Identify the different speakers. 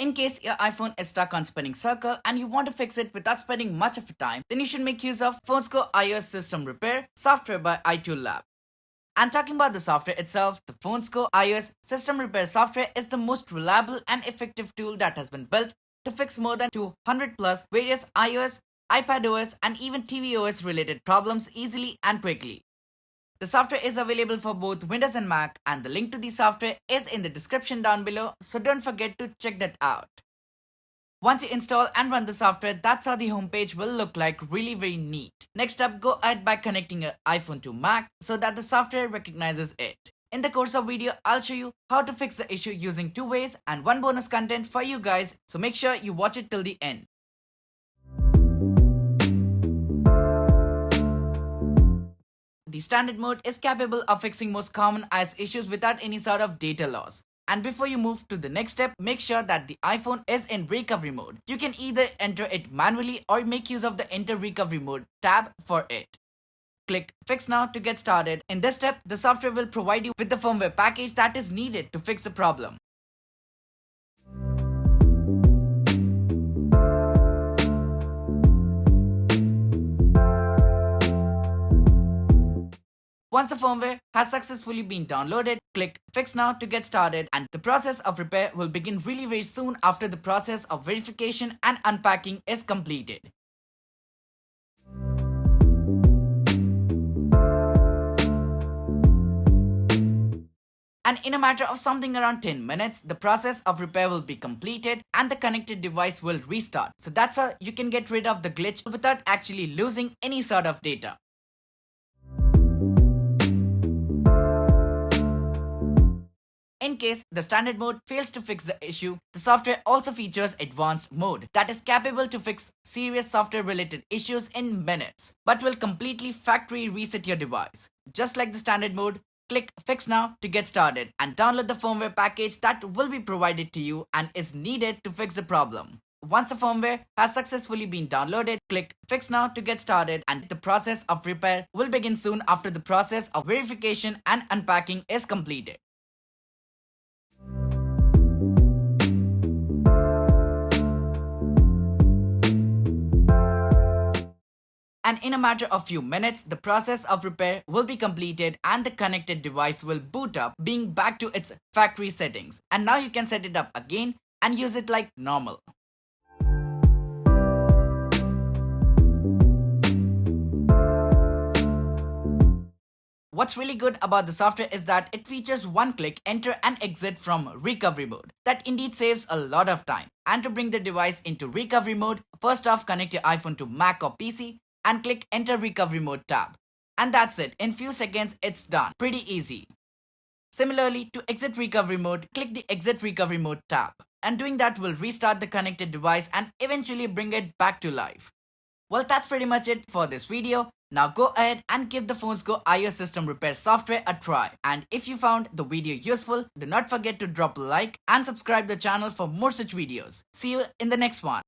Speaker 1: In case your iPhone is stuck on spinning circle and you want to fix it without spending much of your time, then you should make use of FonesGo iOS System Repair software by iTool Lab. And talking about the software itself, the FonesGo iOS System Repair software is the most reliable and effective tool that has been built to fix more than 200 plus various iOS, iPadOS and even tvOS related problems easily and quickly. The software is available for both Windows and Mac, and the link to the software is in the description down below, so don't forget to check that out. Once you install and run the software, that's how the homepage will look like, really very neat. Next up, go ahead by connecting your iPhone to Mac so that the software recognizes it. In the course of video, I'll show you how to fix the issue using 2 ways and 1 bonus content for you guys, so make sure you watch it till the end. The standard mode is capable of fixing most common iOS issues without any sort of data loss. And before you move to the next step, make sure that the iPhone is in recovery mode. You can either enter it manually or make use of the Enter Recovery Mode tab for it. Click Fix Now to get started. In this step, the software will provide you with the firmware package that is needed to fix the problem. Once the firmware has successfully been downloaded, click Fix Now to get started, and the process of repair will begin really very soon after the process of verification and unpacking is completed. And in a matter of something around 10 minutes, the process of repair will be completed and the connected device will restart. So that's how you can get rid of the glitch without actually losing any sort of data. In case the standard mode fails to fix the issue, the software also features advanced mode that is capable to fix serious software related issues in minutes, but will completely factory reset your device. Just like the standard mode, click Fix Now to get started and download the firmware package that will be provided to you and is needed to fix the problem. Once the firmware has successfully been downloaded, click Fix Now to get started, and the process of repair will begin soon after the process of verification and unpacking is completed. And in a matter of few minutes, the process of repair will be completed and the connected device will boot up, being back to its factory settings. And now you can set it up again and use it like normal. What's really good about the software is that it features one-click enter and exit from recovery mode. That indeed saves a lot of time. And to bring the device into recovery mode, first off connect your iPhone to Mac or PC and click Enter Recovery Mode tab. And that's it. In few seconds, it's done. Pretty easy. Similarly, to exit recovery mode, click the Exit Recovery Mode tab. And doing that will restart the connected device and eventually bring it back to life. Well, that's pretty much it for this video. Now go ahead and give the FonesGo iOS System Repair software a try. And if you found the video useful, do not forget to drop a like and subscribe the channel for more such videos. See you in the next one.